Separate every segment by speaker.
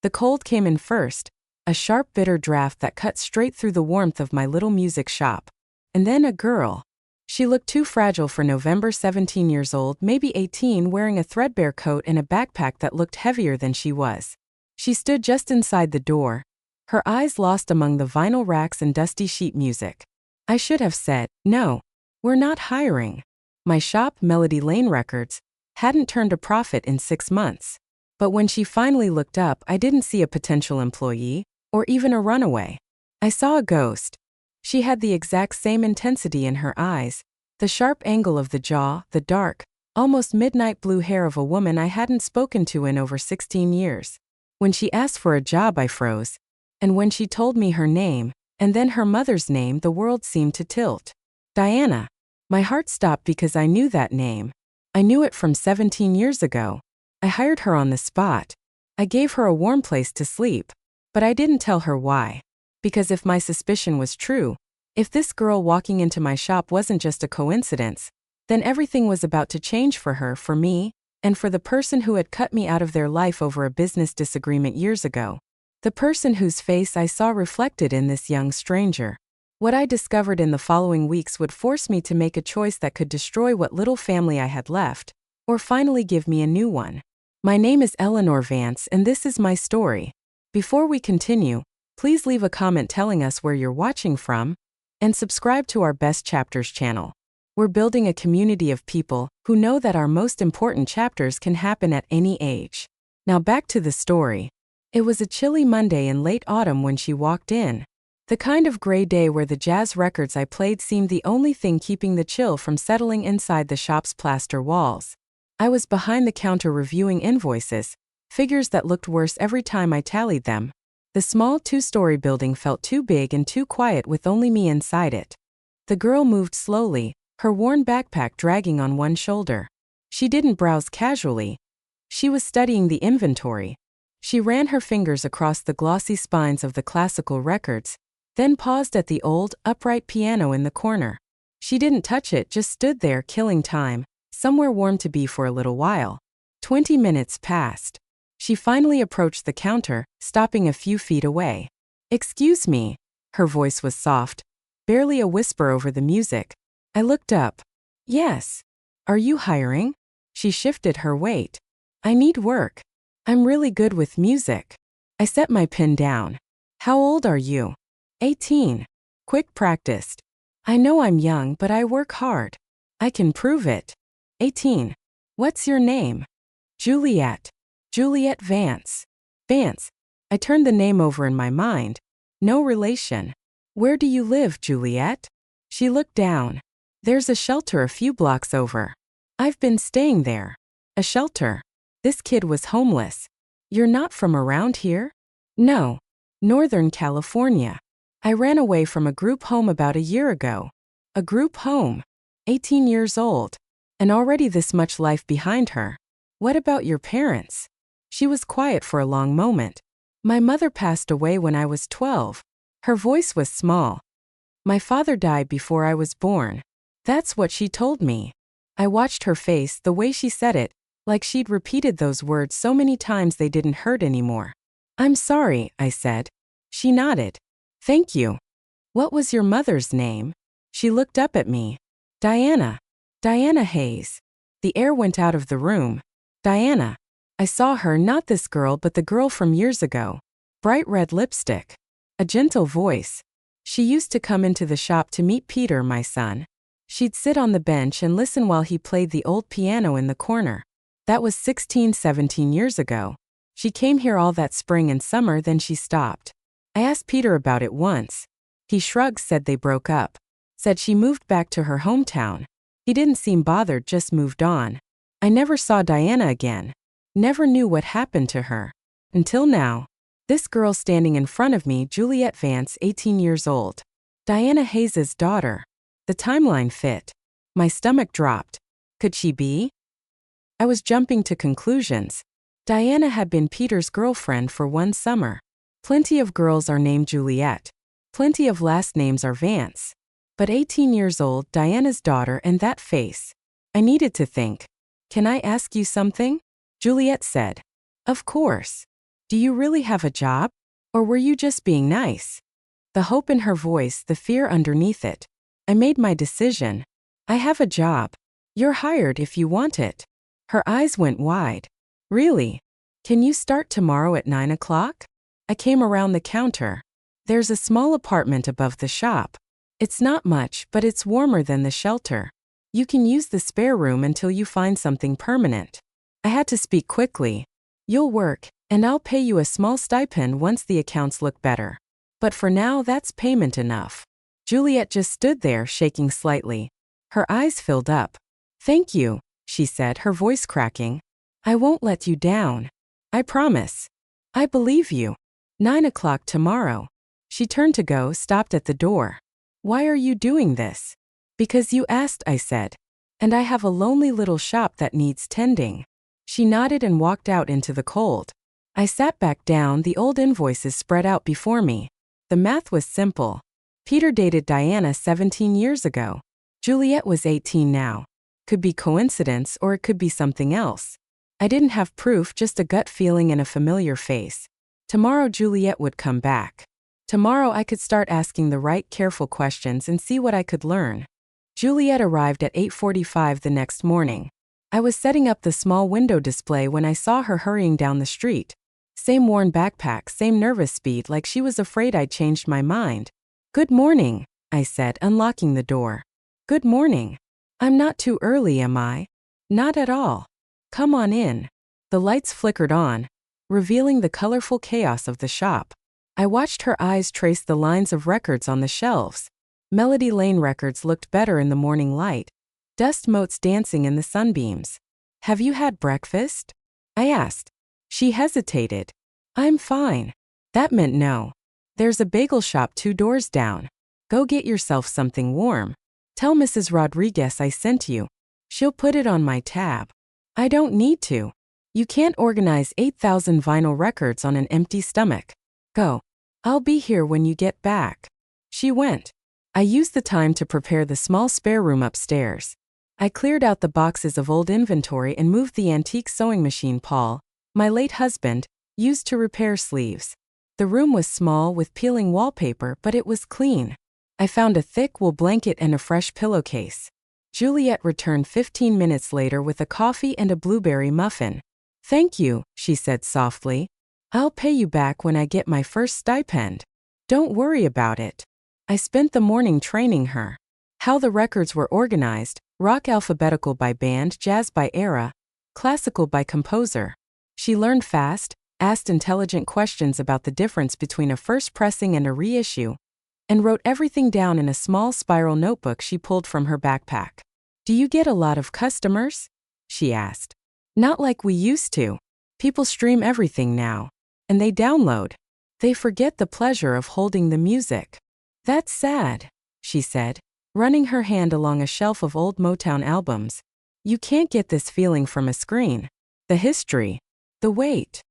Speaker 1: The cold came in first, a sharp, bitter draft that cut straight through the warmth of my little music shop. And then a girl. She looked too fragile for November, 17 years old, maybe 18, wearing a threadbare coat and a backpack that looked heavier than she was. She stood just inside the door, her eyes lost among the vinyl racks and dusty sheet music. I should have said, "No, we're not hiring." My shop, Melody Lane Records, hadn't turned a profit in 6 months. But when she finally looked up, I didn't see a potential employee, or even a runaway. I saw a ghost. She had the exact same intensity in her eyes, the sharp angle of the jaw, the dark, almost midnight blue hair of a woman I hadn't spoken to in over 16 years. When she asked for a job, I froze. And when she told me her name, and then her mother's name, the world seemed to tilt. Diana. My heart stopped because I knew that name. I knew it from 17 years ago. I hired her on the spot. I gave her a warm place to sleep. But I didn't tell her why. Because if my suspicion was true, if this girl walking into my shop wasn't just a coincidence, then everything was about to change for her, for me, and for the person who had cut me out of their life over a business disagreement years ago. The person whose face I saw reflected in this young stranger. What I discovered in the following weeks would force me to make a choice that could destroy what little family I had left, or finally give me a new one. My name is Eleanor Vance, and this is my story. Before we continue, please leave a comment telling us where you're watching from, and subscribe to our Best Chapters channel. We're building a community of people who know that our most important chapters can happen at any age. Now back to the story. It was a chilly Monday in late autumn when she walked in. The kind of gray day where the jazz records I played seemed the only thing keeping the chill from settling inside the shop's plaster walls. I was behind the counter reviewing invoices, figures that looked worse every time I tallied them. The small 2-story building felt too big and too quiet with only me inside it. The girl moved slowly, her worn backpack dragging on one shoulder. She didn't browse casually. She was studying the inventory. She ran her fingers across the glossy spines of the classical records, then paused at the old, upright piano in the corner. She didn't touch it, just stood there killing time, somewhere warm to be for a little while. 20 minutes passed. She finally approached the counter, stopping a few feet away. "Excuse me." Her voice was soft, barely a whisper over the music. I looked up. "Yes. Are you hiring?" She shifted her weight. "I need work. I'm really good with music." I set my pen down. "How old are you?" 18. Quick practiced. "I know I'm young, but I work hard. I can prove it." 18. "What's your name?" "Juliet. Juliet Vance." "Vance." I turned the name over in my mind. No relation. "Where do you live, Juliet?" She looked down. "There's a shelter a few blocks over. I've been staying there." "A shelter?" This kid was homeless. "You're not from around here?" "No. Northern California. I ran away from a group home about a year ago." A group home? 18 years old. And already this much life behind her. "What about your parents?" She was quiet for a long moment. "My mother passed away when I was 12. Her voice was small. "My father died before I was born." That's what she told me. I watched her face, the way she said it, like she'd repeated those words so many times they didn't hurt anymore. "I'm sorry," I said. She nodded. "Thank you. What was your mother's name?" She looked up at me. "Diana. Diana Hayes." The air went out of the room. Diana. I saw her, not this girl but the girl from years ago. Bright red lipstick. A gentle voice. She used to come into the shop to meet Peter, my son. She'd sit on the bench and listen while he played the old piano in the corner. That was 16, 17 years ago. She came here all that spring and summer, then she stopped. I asked Peter about it once. He shrugged, said they broke up. Said she moved back to her hometown. He didn't seem bothered, just moved on. I never saw Diana again. Never knew what happened to her. Until now. This girl standing in front of me, Juliet Vance, 18 years old. Diana Hayes' daughter. The timeline fit. My stomach dropped. Could she be? I was jumping to conclusions. Diana had been Peter's girlfriend for one summer. Plenty of girls are named Juliet. Plenty of last names are Vance. But 18 years old, Diana's daughter, and that face. I needed to think. "Can I ask you something?" Juliet said. "Of course." Do you really have a job? Or were you just being nice? The hope in her voice, the fear underneath it. I made my decision. I have a job. You're hired if you want it. Her eyes went wide. Really? Can you start tomorrow at 9 o'clock? I came around the counter. There's a small apartment above the shop. It's not much, but it's warmer than the shelter. You can use the spare room until you find something permanent. I had to speak quickly. You'll work, and I'll pay you a small stipend once the accounts look better. But for now, that's payment enough. Juliet just stood there, shaking slightly. Her eyes filled up. Thank you, she said, her voice cracking. I won't let you down. I promise. I believe you. 9 o'clock tomorrow. She turned to go, stopped at the door. Why are you doing this? Because you asked, I said. And I have a lonely little shop that needs tending. She nodded and walked out into the cold. I sat back down, the old invoices spread out before me. The math was simple. Peter dated Diana 17 years ago. Juliet was 18 now. Could be coincidence or it could be something else. I didn't have proof, just a gut feeling and a familiar face. Tomorrow Juliet would come back. Tomorrow I could start asking the right, careful questions and see what I could learn. Juliet arrived at 8:45 the next morning. I was setting up the small window display when I saw her hurrying down the street. Same worn backpack, same nervous speed, like she was afraid I'd changed my mind. Good morning, I said, unlocking the door. Good morning. I'm not too early, am I? Not at all. Come on in. The lights flickered on, revealing the colorful chaos of the shop. I watched her eyes trace the lines of records on the shelves. Melody Lane records looked better in the morning light. Dust motes dancing in the sunbeams. Have you had breakfast? I asked. She hesitated. I'm fine. That meant no. There's a bagel shop 2 doors down. Go get yourself something warm. Tell Mrs. Rodriguez I sent you. She'll put it on my tab. I don't need to. You can't organize 8,000 vinyl records on an empty stomach. Go. I'll be here when you get back. She went. I used the time to prepare the small spare room upstairs. I cleared out the boxes of old inventory and moved the antique sewing machine Paul, my late husband, used to repair sleeves. The room was small with peeling wallpaper, but it was clean. I found a thick wool blanket and a fresh pillowcase. Juliet returned 15 minutes later with a coffee and a blueberry muffin. Thank you, she said softly. I'll pay you back when I get my first stipend. Don't worry about it. I spent the morning training her. How the records were organized: rock alphabetical by band, jazz by era, classical by composer. She learned fast, asked intelligent questions about the difference between a first pressing and a reissue, and wrote everything down in a small spiral notebook she pulled from her backpack. Do you get a lot of customers? She asked. Not like we used to. People stream everything now. And they download. They forget the pleasure of holding the music. That's sad, she said, running her hand along a shelf of old Motown albums. You can't get this feeling from a screen. The history. The weight.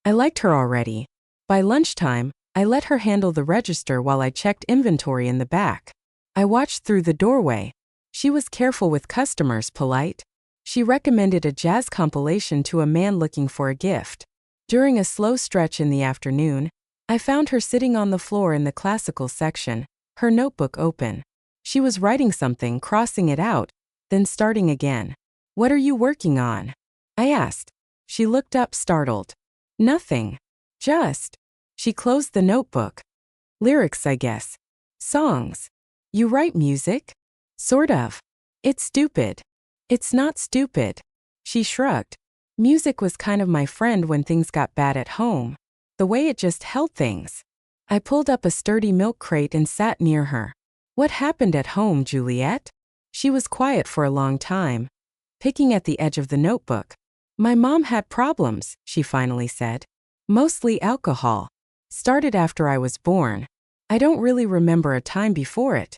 Speaker 1: I liked her already. By lunchtime, I let her handle the register while I checked inventory in the back. I watched through the doorway. She was careful with customers, polite. She recommended a jazz compilation to a man looking for a gift. During a slow stretch in the afternoon, I found her sitting on the floor in the classical section, her notebook open. She was writing something, crossing it out, then starting again. What are you working on? I asked. She looked up, startled. Nothing. Just. She closed the notebook. Lyrics, I guess. Songs. You write music? Sort of. It's stupid. It's not stupid. She shrugged. Music was kind of my friend when things got bad at home. The way it just held things. I pulled up a sturdy milk crate and sat near her. What happened at home, Juliet? She was quiet for a long time, picking at the edge of the notebook. My mom had problems, she finally said. Mostly alcohol. Started after I was born. I don't really remember a time before it.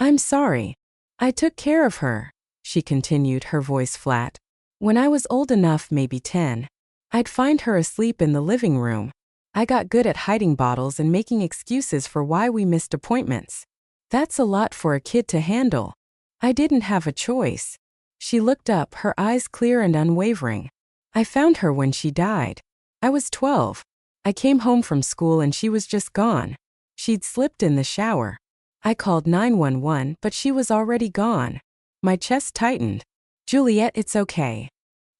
Speaker 1: I'm sorry. I took care of her, she continued, her voice flat. When I was old enough, maybe 10, I'd find her asleep in the living room. I got good at hiding bottles and making excuses for why we missed appointments. That's a lot for a kid to handle. I didn't have a choice. She looked up, her eyes clear and unwavering. I found her when she died. I was 12. I came home from school and she was just gone. She'd slipped in the shower. I called 911, but she was already gone. My chest tightened. Juliet, it's okay.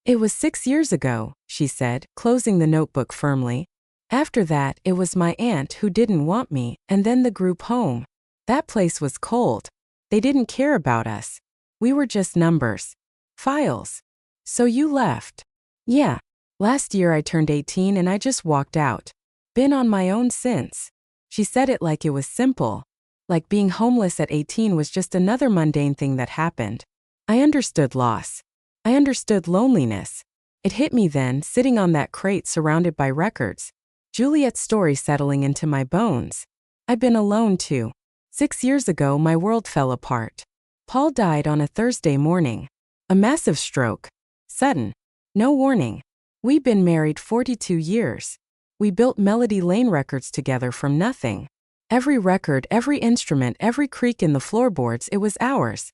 Speaker 1: It was 6 years ago, she said, closing the notebook firmly. After that, it was my aunt who didn't want me, and then the group home. That place was cold. They didn't care about us. We were just numbers. Files. So you left? Yeah. Last year I turned 18 and I just walked out. Been on my own since. She said it like it was simple. Like being homeless at 18 was just another mundane thing that happened. I understood loss. I understood loneliness. It hit me then, sitting on that crate surrounded by records. Juliet's story settling into my bones. I'd been alone too. 6 years ago my world fell apart. Paul died on a Thursday morning. A massive stroke. Sudden. No warning. We'd been married 42 years. We built Melody Lane Records together from nothing. Every record, every instrument, every creak in the floorboards, it was ours.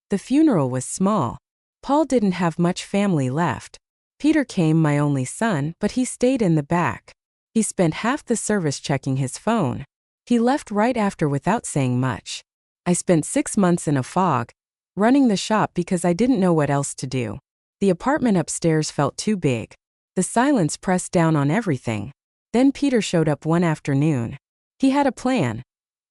Speaker 1: The funeral was small. Paul didn't have much family left. Peter came, my only son, but he stayed in the back. He spent half the service checking his phone. He left right after without saying much. I spent 6 months in a fog, running the shop because I didn't know what else to do. The apartment upstairs felt too big. The silence pressed down on everything. Then Peter showed up one afternoon. He had a plan.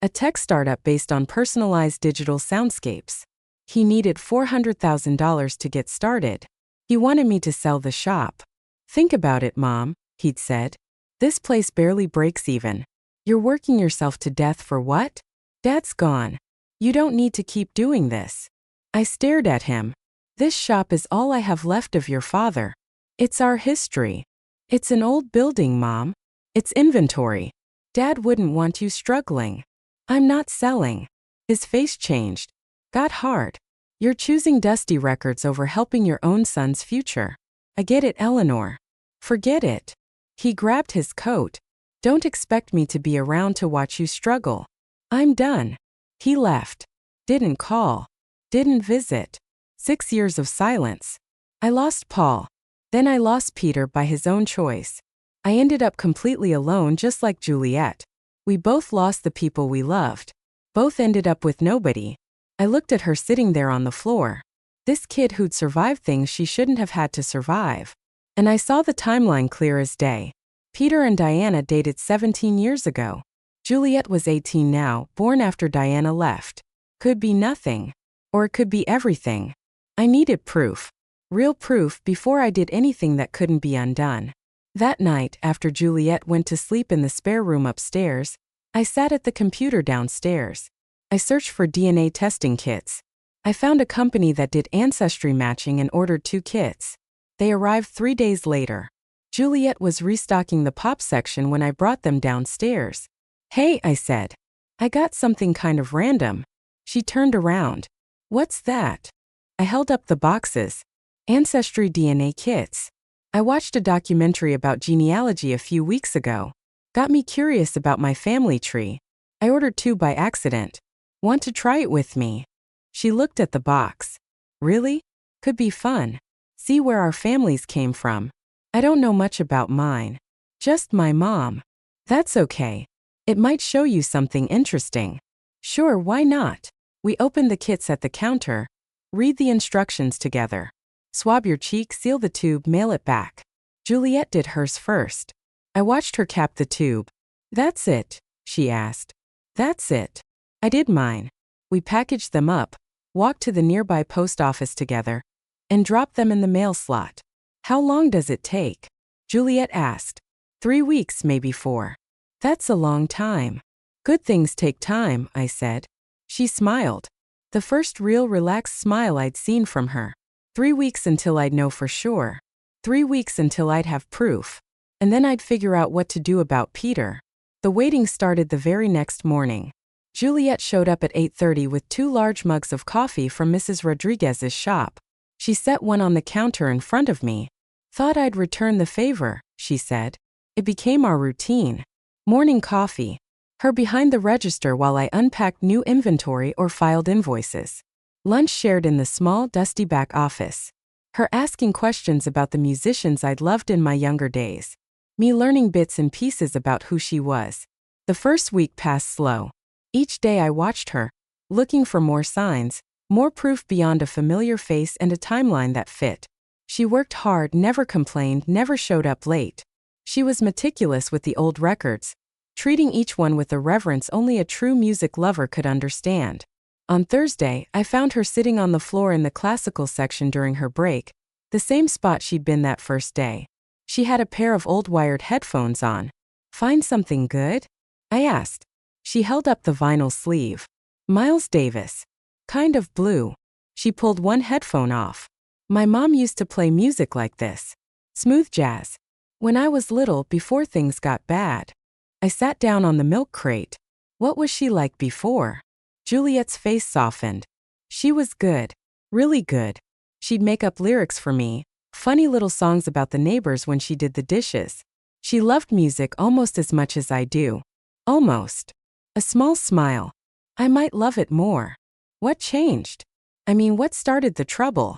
Speaker 1: A tech startup based on personalized digital soundscapes. He needed $400,000 to get started. He wanted me to sell the shop. Think about it, Mom, he'd said. This place barely breaks even. You're working yourself to death for what? Dad's gone. You don't need to keep doing this. I stared at him. This shop is all I have left of your father. It's our history. It's an old building, Mom. It's inventory. Dad wouldn't want you struggling. I'm not selling. His face changed. Got hard. You're choosing Dusty Records over helping your own son's future. I get it, Eleanor. Forget it. He grabbed his coat. Don't expect me to be around to watch you struggle. I'm done. He left. Didn't call. Didn't visit. 6 years of silence. I lost Paul. Then I lost Peter by his own choice. I ended up completely alone, just like Juliet. We both lost the people we loved. Both ended up with nobody. I looked at her sitting there on the floor. This kid who'd survived things she shouldn't have had to survive. And I saw the timeline clear as day. Peter and Diana dated 17 years ago. Juliet was 18 now, born after Diana left. Could be nothing. Or it could be everything. I needed proof. Real proof before I did anything that couldn't be undone. That night, after Juliet went to sleep in the spare room upstairs, I sat at the computer downstairs. I searched for DNA testing kits. I found a company that did ancestry matching and ordered 2 kits. They arrived 3 days later. Juliet was restocking the pop section when I brought them downstairs. Hey, I said. I got something kind of random. She turned around. What's that? I held up the boxes. Ancestry DNA kits. I watched a documentary about genealogy a few weeks ago. Got me curious about my family tree. I ordered 2 by accident. Want to try it with me? She looked at the box. Really? Could be fun. See where our families came from. I don't know much about mine. Just my mom. That's okay. It might show you something interesting. Sure, why not? We opened the kits at the counter. Read the instructions together. Swab your cheek, seal the tube, mail it back. Juliet did hers first. I watched her cap the tube. That's it, she asked. That's it. I did mine. We packaged them up, walked to the nearby post office together, and dropped them in the mail slot. How long does it take? Juliet asked. 3 weeks, maybe 4. That's a long time. Good things take time, I said. She smiled. The first real relaxed smile I'd seen from her. 3 weeks until I'd know for sure. 3 weeks until I'd have proof. And then I'd figure out what to do about Peter. The waiting started the very next morning. Juliet showed up at 8:30 with 2 large mugs of coffee from Mrs. Rodriguez's shop. She set one on the counter in front of me. Thought I'd return the favor, she said. It became our routine. Morning coffee. Her behind the register while I unpacked new inventory or filed invoices. Lunch shared in the small, dusty back office. Her asking questions about the musicians I'd loved in my younger days. me learning bits and pieces about who she was. The first week passed slow. Each day I watched her, looking for more signs, more proof beyond a familiar face and a timeline that fit. She worked hard, never complained, never showed up late. She was meticulous with the old records, treating each one with a reverence only a true music lover could understand. On Thursday, I found her sitting on the floor in the classical section during her break, the same spot she'd been that first day. She had a pair of old wired headphones on. "Find something good?" I asked. She held up the vinyl sleeve. Miles Davis. Kind of blue. She pulled one headphone off. "My mom used to play music like this. Smooth jazz. When I was little, before things got bad." I sat down on the milk crate. What was she like before? Juliet's face softened. She was good. Really good. She'd make up lyrics for me, funny little songs about the neighbors when she did the dishes. She loved music almost as much as I do. Almost. A small smile. I might love it more. What changed? I mean, what started the trouble?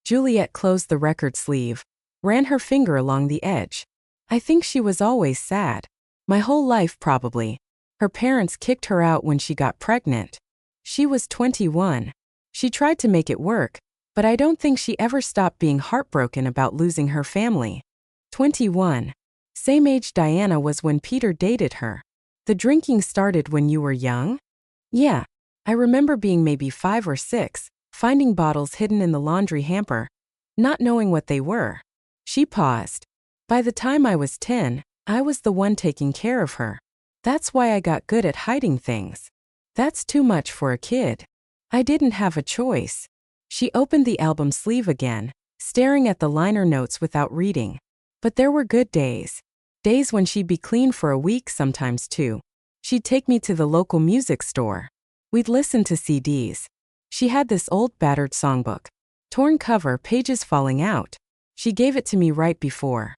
Speaker 1: Juliet closed the record sleeve, ran her finger along the edge. I think she was always sad. My whole life probably. Her parents kicked her out when she got pregnant. She was 21. She tried to make it work, but I don't think she ever stopped being heartbroken about losing her family. 21. Same age Diana was when Peter dated her. The drinking started when you were young? Yeah. I remember being maybe 5 or 6, finding bottles hidden in the laundry hamper, not knowing what they were. She paused. By the time I was 10, I was the one taking care of her. That's why I got good at hiding things. That's too much for a kid. I didn't have a choice. She opened the album sleeve again, staring at the liner notes without reading. But there were good days. Days when she'd be clean for a week, sometimes 2. She'd take me to the local music store. We'd listen to CDs. She had this old battered songbook. Torn cover, pages falling out. She gave it to me right before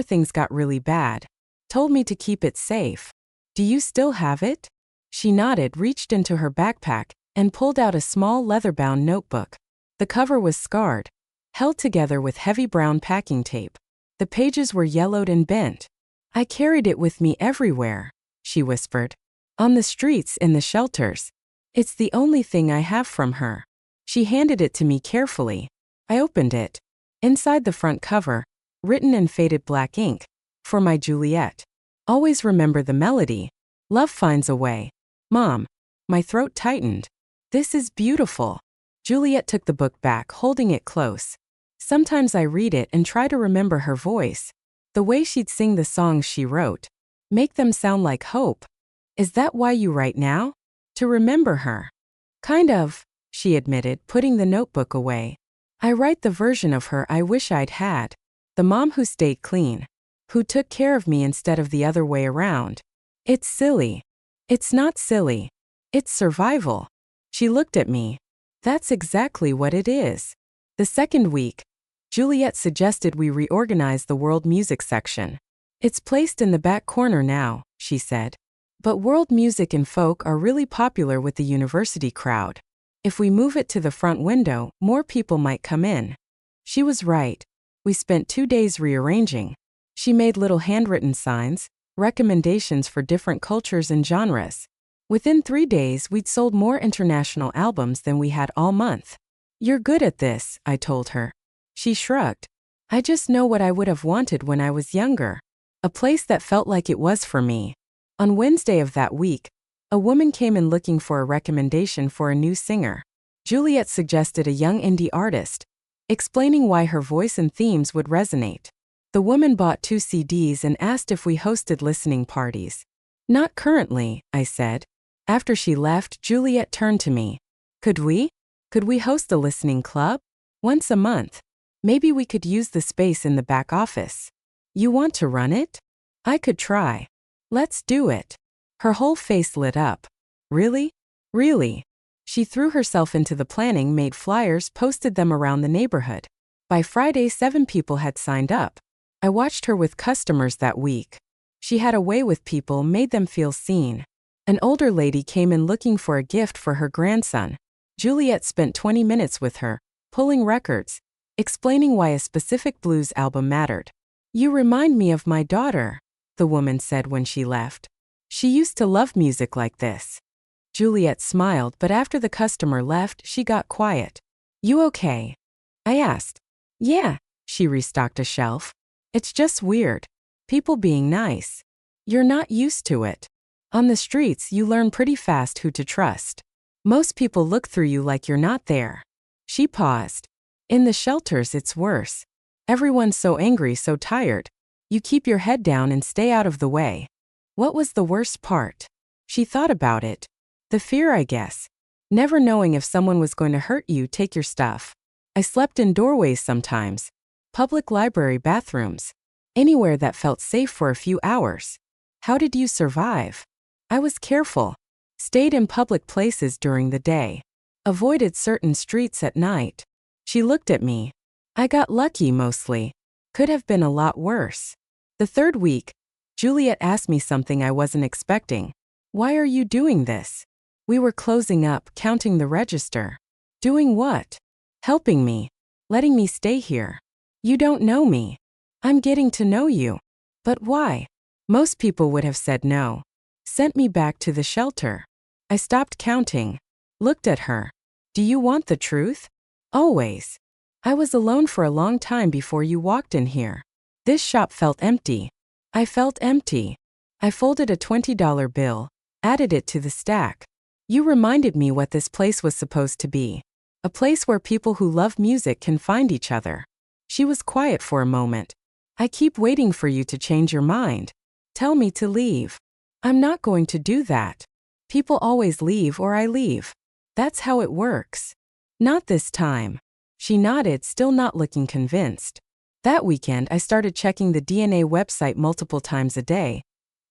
Speaker 1: things got really bad. Told me to keep it safe. "Do you still have it?" She nodded, reached into her backpack, and pulled out a small leather-bound notebook. The cover was scarred, held together with heavy brown packing tape. The pages were yellowed and bent. "I carried it with me everywhere," she whispered. "On the streets, in the shelters. It's the only thing I have from her." She handed it to me carefully. I opened it. Inside the front cover, written in faded black ink, "For my Juliet. Always remember the melody. Love finds a way. Mom." My throat tightened. "This is beautiful." Juliet took the book back, holding it close. Sometimes I read it and try to remember her voice. The way she'd sing the songs she wrote. Make them sound like hope. "Is that why you write now? To remember her?" "Kind of," she admitted, putting the notebook away. "I write the version of her I wish I'd had. The mom who stayed clean. Who took care of me instead of the other way around. It's silly." "It's not silly. It's survival." She looked at me. "That's exactly what it is." The second week, Juliet suggested we reorganize the world music section. "It's placed in the back corner now," she said. "But world music and folk are really popular with the university crowd. If we move it to the front window, more people might come in." She was right. We spent 2 days rearranging. She made little handwritten signs, recommendations for different cultures and genres. Within 3 days, we'd sold more international albums than we had all month. "You're good at this," I told her. She shrugged. "I just know what I would have wanted when I was younger. A place that felt like it was for me." On Wednesday of that week, a woman came in looking for a recommendation for a new singer. Juliet suggested a young indie artist, explaining why her voice and themes would resonate. The woman bought 2 CDs and asked if we hosted listening parties. "Not currently," I said. After she left, Juliet turned to me. Could we? Could we host a listening club? Once a month. Maybe we could use the space in the back office. You want to run it? I could try. Let's do it." Her whole face lit up. "Really? Really?" She threw herself into the planning, made flyers, posted them around the neighborhood. By Friday, 7 people had signed up. I watched her with customers that week. She had a way with people, made them feel seen. An older lady came in looking for a gift for her grandson. Juliet spent 20 minutes with her, pulling records, explaining why a specific blues album mattered. You remind me of my daughter, the woman said when she left. She used to love music like this. Juliet smiled, but after the customer left, she got quiet. You okay? I asked. Yeah, she restocked a shelf. It's just weird. People being nice. You're not used to it. On the streets, you learn pretty fast who to trust. Most people look through you like you're not there. She paused. In the shelters, it's worse. Everyone's so angry, so tired. You keep your head down and stay out of the way. What was the worst part? She thought about it. The fear, I guess. Never knowing if someone was going to hurt you, take your stuff. I slept in doorways sometimes. Public library bathrooms. Anywhere that felt safe for a few hours. How did you survive? I was careful. Stayed in public places during the day. Avoided certain streets at night. She looked at me. I got lucky mostly. Could have been a lot worse. The third week, Juliet asked me something I wasn't expecting. Why are you doing this? We were closing up, counting the register. Doing what? Helping me. Letting me stay here. You don't know me. I'm getting to know you. But why? Most people would have said no. Sent me back to the shelter. I stopped counting. Looked at her. Do you want the truth? Always. I was alone for a long time before you walked in here. This shop felt empty. I felt empty. I folded a $20 bill, added it to the stack. You reminded me what this place was supposed to be. A place where people who love music can find each other. She was quiet for a moment. I keep waiting for you to change your mind. Tell me to leave. I'm not going to do that. People always leave or I leave. That's how it works. Not this time. She nodded, still not looking convinced. That weekend, I started checking the DNA website multiple times a day,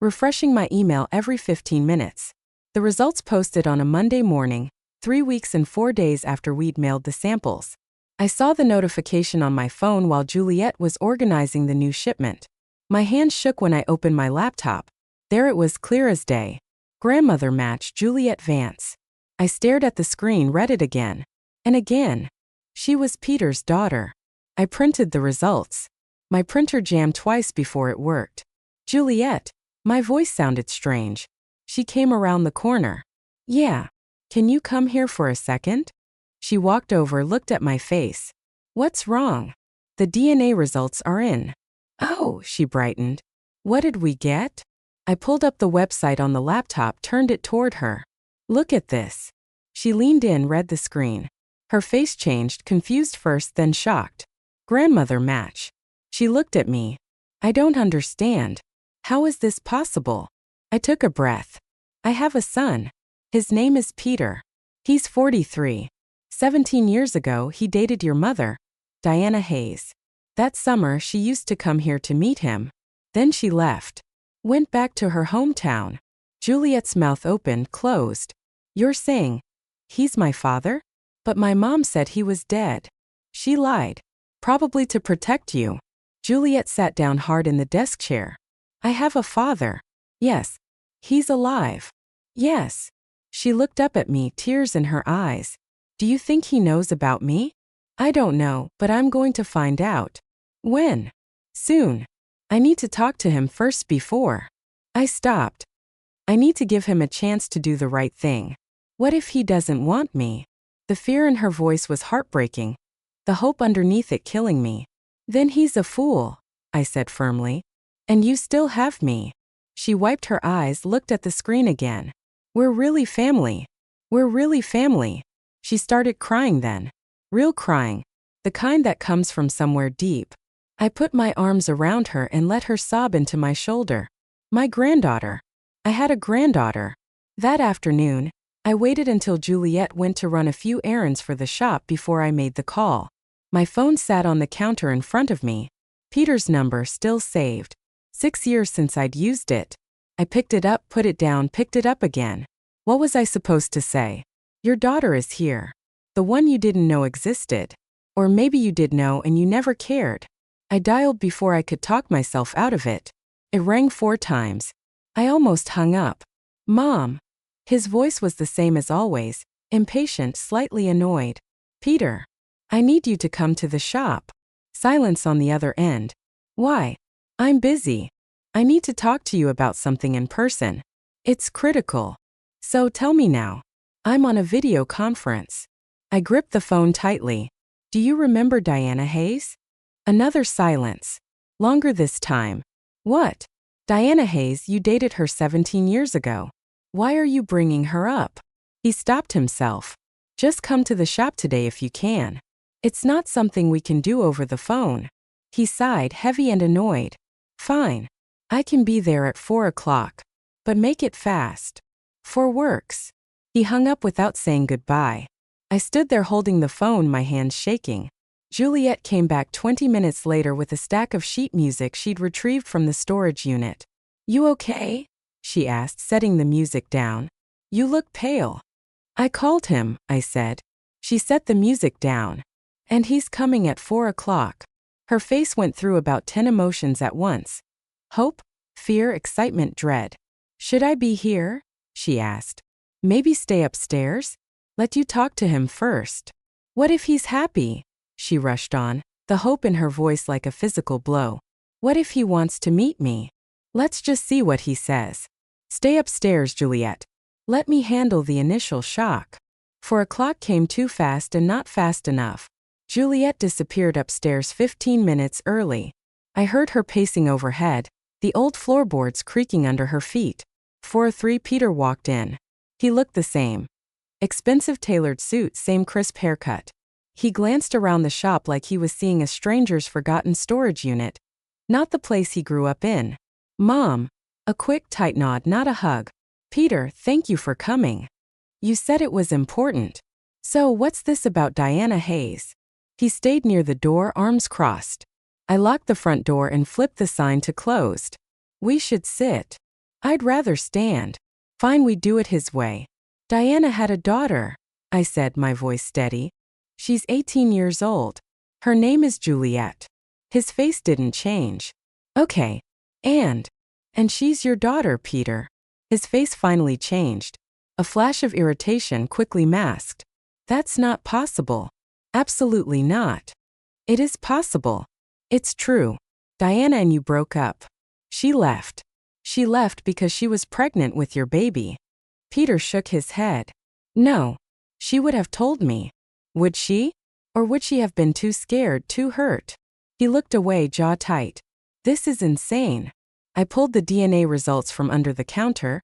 Speaker 1: refreshing my email every 15 minutes. The results posted on a Monday morning, 3 weeks and 4 days after we'd mailed the samples. I saw the notification on my phone while Juliet was organizing the new shipment. My hand shook when I opened my laptop. There it was, clear as day. Grandmother match, Juliet Vance. I stared at the screen, read it again. And again. She was Peter's daughter. I printed the results. My printer jammed twice before it worked. Juliet. My voice sounded strange. She came around the corner. Yeah. Can you come here for a second? She walked over, looked at my face. What's wrong? The DNA results are in. Oh, she brightened. What did we get? I pulled up the website on the laptop, turned it toward her. Look at this. She leaned in, read the screen. Her face changed, confused first, then shocked. Grandmother match. She looked at me. I don't understand. How is this possible? I took a breath. I have a son. His name is Peter. He's 43. 17 years ago, he dated your mother, Diana Hayes. That summer, she used to come here to meet him. Then she left. Went back to her hometown. Juliet's mouth opened, closed. You're saying, he's my father? But my mom said he was dead. She lied. Probably to protect you. Juliet sat down hard in the desk chair. I have a father. Yes. He's alive. Yes. She looked up at me, tears in her eyes. Do you think he knows about me? I don't know, but I'm going to find out. When? Soon. I need to talk to him first before. I stopped. I need to give him a chance to do the right thing. What if he doesn't want me? The fear in her voice was heartbreaking. The hope underneath it killing me. Then he's a fool, I said firmly. And you still have me. She wiped her eyes, looked at the screen again. We're really family. We're really family. She started crying then. Real crying. The kind that comes from somewhere deep. I put my arms around her and let her sob into my shoulder. My granddaughter. I had a granddaughter. That afternoon, I waited until Juliet went to run a few errands for the shop before I made the call. My phone sat on the counter in front of me. Peter's number still saved. 6 years since I'd used it. I picked it up, put it down, picked it up again. What was I supposed to say? Your daughter is here. The one you didn't know existed. Or maybe you did know and you never cared. I dialed before I could talk myself out of it. It rang 4 times. I almost hung up. Mom. His voice was the same as always, impatient, slightly annoyed. Peter. I need you to come to the shop. Silence on the other end. Why? I'm busy. I need to talk to you about something in person. It's critical. So tell me now. I'm on a video conference. I gripped the phone tightly. Do you remember Diana Hayes? Another silence. Longer this time. What? Diana Hayes, you dated her 17 years ago. Why are you bringing her up? He stopped himself. Just come to the shop today if you can. It's not something we can do over the phone. He sighed, heavy and annoyed. Fine. I can be there at 4 o'clock. But make it fast. 4 works. He hung up without saying goodbye. I stood there holding the phone, my hands shaking. Juliet came back 20 minutes later with a stack of sheet music she'd retrieved from the storage unit. You okay? She asked, setting the music down. You look pale. I called him, I said. She set the music down. And he's coming at 4 o'clock. Her face went through about 10 emotions at once. Hope, fear, excitement, dread. Should I be here? She asked. Maybe stay upstairs? Let you talk to him first. What if he's happy? She rushed on, the hope in her voice like a physical blow. What if he wants to meet me? Let's just see what he says. Stay upstairs, Juliet. Let me handle the initial shock. 4 o'clock came too fast and not fast enough. Juliet disappeared upstairs 15 minutes early. I heard her pacing overhead, the old floorboards creaking under her feet. 4:03 Peter walked in. He looked the same. Expensive tailored suit, same crisp haircut. He glanced around the shop like he was seeing a stranger's forgotten storage unit. Not the place he grew up in. Mom. A quick, tight nod, not a hug. Peter, thank you for coming. You said it was important. So what's this about Diana Hayes? He stayed near the door, arms crossed. I locked the front door and flipped the sign to closed. We should sit. I'd rather stand. Fine, we do it his way. Diana had a daughter, I said, my voice steady. She's 18 years old. Her name is Juliet. His face didn't change. Okay. And she's your daughter, Peter. His face finally changed. A flash of irritation quickly masked. That's not possible. Absolutely not. It is possible. It's true. Diana and you broke up. She left. She left because she was pregnant with your baby. Peter shook his head. No. She would have told me. Would she? Or would she have been too scared, too hurt? He looked away, jaw tight. This is insane. I pulled the DNA results from under the counter,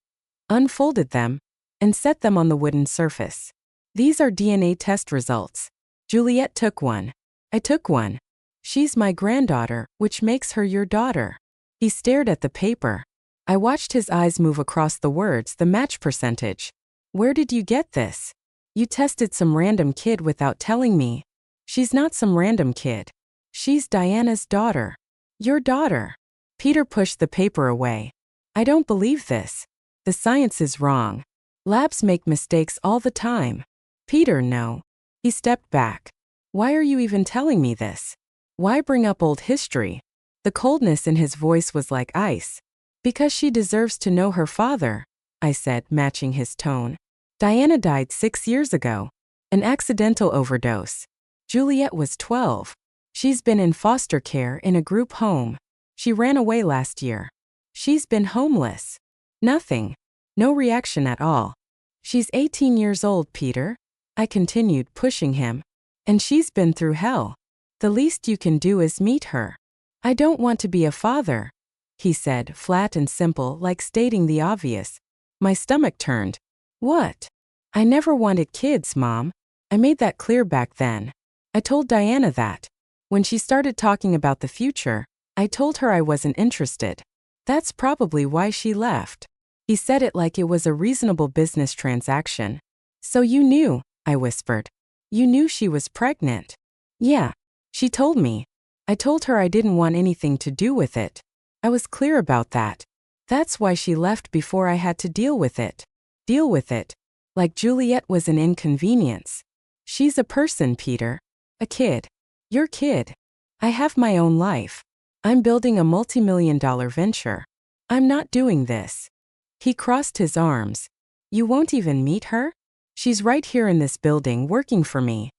Speaker 1: unfolded them, and set them on the wooden surface. These are DNA test results. Juliet took one. I took one. She's my granddaughter, which makes her your daughter. He stared at the paper. I watched his eyes move across the words, the match percentage. Where did you get this? You tested some random kid without telling me. She's not some random kid. She's Diana's daughter. Your daughter. Peter pushed the paper away. I don't believe this. The science is wrong. Labs make mistakes all the time. Peter, no. He stepped back. Why are you even telling me this? Why bring up old history? The coldness in his voice was like ice. Because she deserves to know her father, I said, matching his tone. Diana died 6 years ago. An accidental overdose. Juliet was 12. She's been in foster care in a group home. She ran away last year. She's been homeless. Nothing. No reaction at all. She's 18 years old, Peter. I continued, pushing him. And she's been through hell. The least you can do is meet her. I don't want to be a father, he said, flat and simple, like stating the obvious. My stomach turned. What? I never wanted kids, Mom. I made that clear back then. I told Diana that. When she started talking about the future, I told her I wasn't interested. That's probably why she left. He said it like it was a reasonable business transaction. So you knew, I whispered. You knew she was pregnant. Yeah. She told me. I told her I didn't want anything to do with it. I was clear about that. That's why she left before I had to deal with it. Deal with it. Like Juliet was an inconvenience. She's a person, Peter. A kid. Your kid. I have my own life. I'm building a multi-million-dollar venture. I'm not doing this. He crossed his arms. You won't even meet her? She's right here in this building working for me.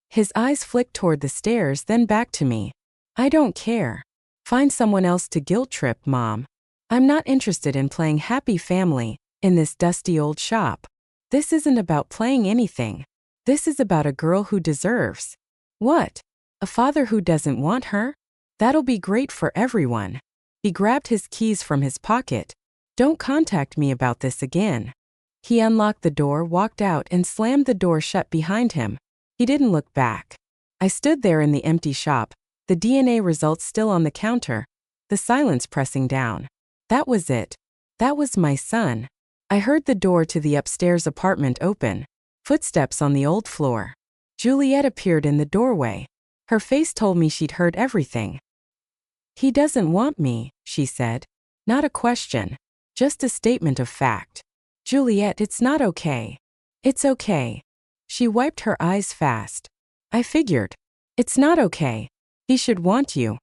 Speaker 1: His eyes flicked toward the stairs, then back to me. I don't care. Find someone else to guilt trip, Mom. I'm not interested in playing happy family in this dusty old shop. This isn't about playing anything. This is about a girl who deserves. What? A father who doesn't want her? That'll be great for everyone. He grabbed his keys from his pocket. Don't contact me about this again. He unlocked the door, walked out, and slammed the door shut behind him. He didn't look back. I stood there in the empty shop, the DNA results still on the counter, the silence pressing down. That was it. That was my son. I heard the door to the upstairs apartment open. Footsteps on the old floor. Juliet appeared in the doorway. Her face told me she'd heard everything. He doesn't want me, she said. Not a question. Just a statement of fact. Juliet, it's not okay. It's okay. She wiped her eyes fast. I figured. It's not okay. He should want you.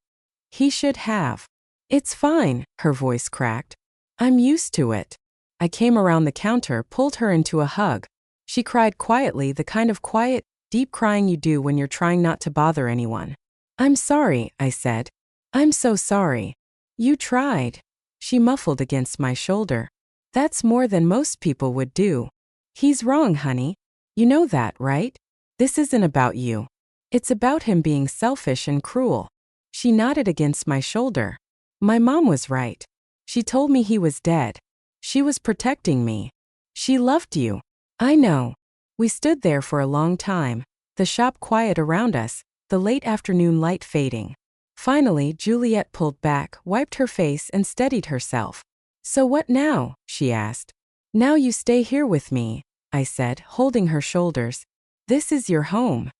Speaker 1: He should have. It's fine, her voice cracked. I'm used to it. I came around the counter, pulled her into a hug. She cried quietly, the kind of quiet, deep crying you do when you're trying not to bother anyone. I'm sorry, I said. I'm so sorry. You tried. She muffled against my shoulder. That's more than most people would do. He's wrong, honey. You know that, right? This isn't about you. It's about him being selfish and cruel. She nodded against my shoulder. My mom was right. She told me he was dead. She was protecting me. She loved you. I know. We stood there for a long time, the shop quiet around us, the late afternoon light fading. Finally, Juliet pulled back, wiped her face, and steadied herself. So what now? She asked. Now you stay here with me, I said, holding her shoulders. This is your home.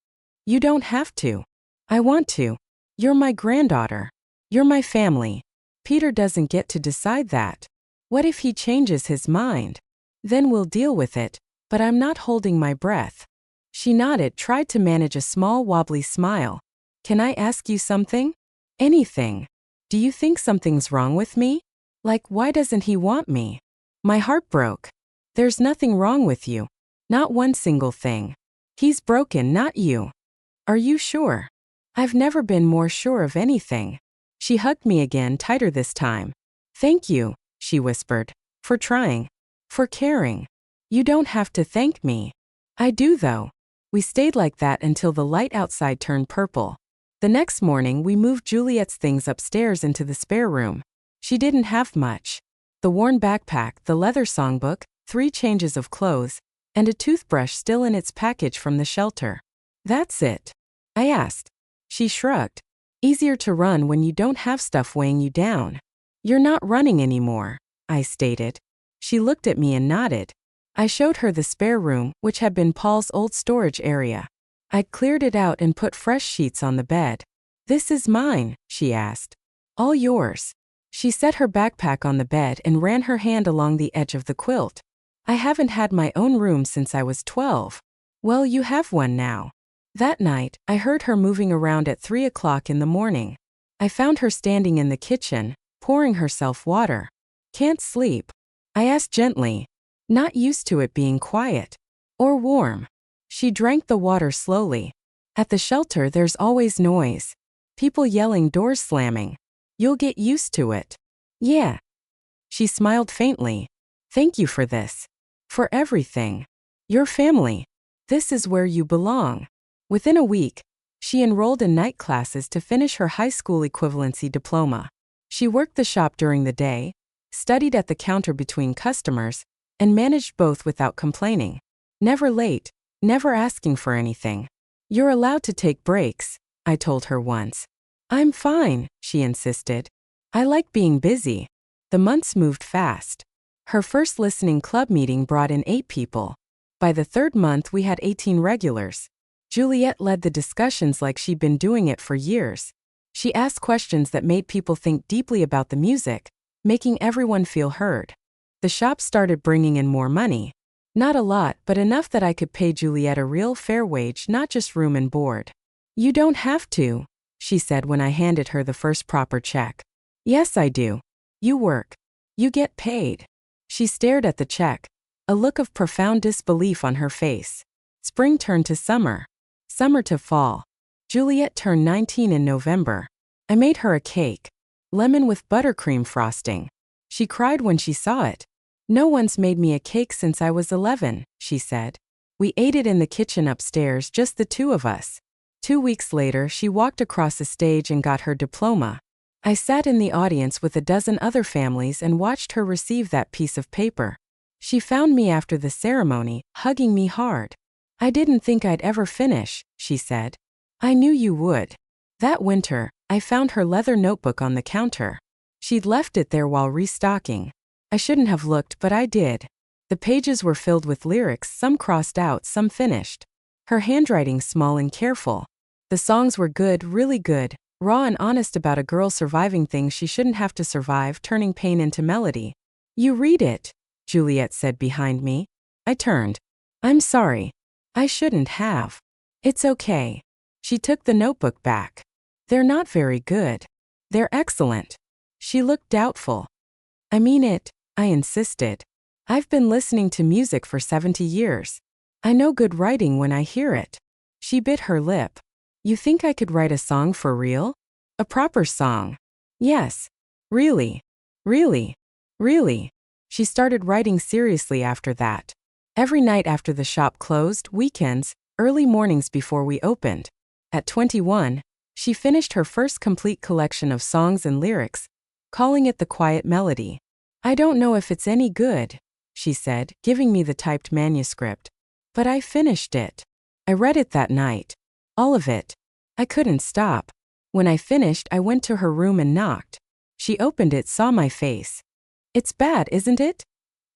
Speaker 1: You don't have to. I want to. You're my granddaughter. You're my family. Peter doesn't get to decide that. What if he changes his mind? Then we'll deal with it, but I'm not holding my breath. She nodded, tried to manage a small wobbly smile. Can I ask you something? Anything. Do you think something's wrong with me? Like, why doesn't he want me? My heart broke. There's nothing wrong with you. Not one single thing. He's broken, not you. Are you sure? I've never been more sure of anything. She hugged me again, tighter this time. Thank you, she whispered, for trying, for caring. You don't have to thank me. I do though. We stayed like that until the light outside turned purple. The next morning, we moved Juliet's things upstairs into the spare room. She didn't have much. The worn backpack, the leather songbook, 3 changes of clothes, and a toothbrush still in its package from the shelter. That's it. I asked. She shrugged. Easier to run when you don't have stuff weighing you down. You're not running anymore, I stated. She looked at me and nodded. I showed her the spare room, which had been Paul's old storage area. I'd cleared it out and put fresh sheets on the bed. This is mine, she asked. All yours. She set her backpack on the bed and ran her hand along the edge of the quilt. I haven't had my own room since I was 12. Well, you have one now. That night, I heard her moving around at 3 o'clock in the morning. I found her standing in the kitchen, pouring herself water. Can't sleep? I asked gently. Not used to it being quiet. Or warm. She drank the water slowly. At the shelter there's always noise. People yelling, doors slamming. You'll get used to it. Yeah. She smiled faintly. Thank you for this. For everything. Your family. This is where you belong. Within a week, she enrolled in night classes to finish her high school equivalency diploma. She worked the shop during the day, studied at the counter between customers, and managed both without complaining. Never late, never asking for anything. You're allowed to take breaks, I told her once. I'm fine, she insisted. I like being busy. The months moved fast. Her first listening club meeting brought in 8 people. By the 3rd month we had 18 regulars. Juliet led the discussions like she'd been doing it for years. She asked questions that made people think deeply about the music, making everyone feel heard. The shop started bringing in more money. Not a lot, but enough that I could pay Juliet a real fair wage, not just room and board. You don't have to, she said when I handed her the first proper check. Yes, I do. You work. You get paid. She stared at the check, a look of profound disbelief on her face. Spring turned to summer. Summer to fall. Juliet turned 19 in November. I made her a cake. lemon with buttercream frosting. She cried when she saw it. No one's made me a cake since I was 11, she said. We ate it in the kitchen upstairs, just the two of us. 2 weeks later, she walked across the stage and got her diploma. I sat in the audience with a dozen other families and watched her receive that piece of paper. She found me after the ceremony, hugging me hard. I didn't think I'd ever finish, she said. I knew you would. That winter, I found her leather notebook on the counter. She'd left it there while restocking. I shouldn't have looked, but I did. The pages were filled with lyrics, some crossed out, some finished. Her handwriting small and careful. The songs were good, really good, raw and honest about a girl surviving things she shouldn't have to survive, turning pain into melody. You read it, Juliet said behind me. I turned. I'm sorry. I shouldn't have. It's okay. She took the notebook back. They're not very good. They're excellent. She looked doubtful. I mean it, I insisted. I've been listening to music for 70 years. I know good writing when I hear it. She bit her lip. You think I could write a song for real? A proper song? Yes. Really. Really. Really. She started writing seriously after that. Every night after the shop closed, weekends, early mornings before we opened. At 21, she finished her first complete collection of songs and lyrics, calling it The Quiet Melody. I don't know if it's any good, she said, giving me the typed manuscript. But I finished it. I read it that night. All of it. I couldn't stop. When I finished, I went to her room and knocked. She opened it, saw my face. It's bad, isn't it?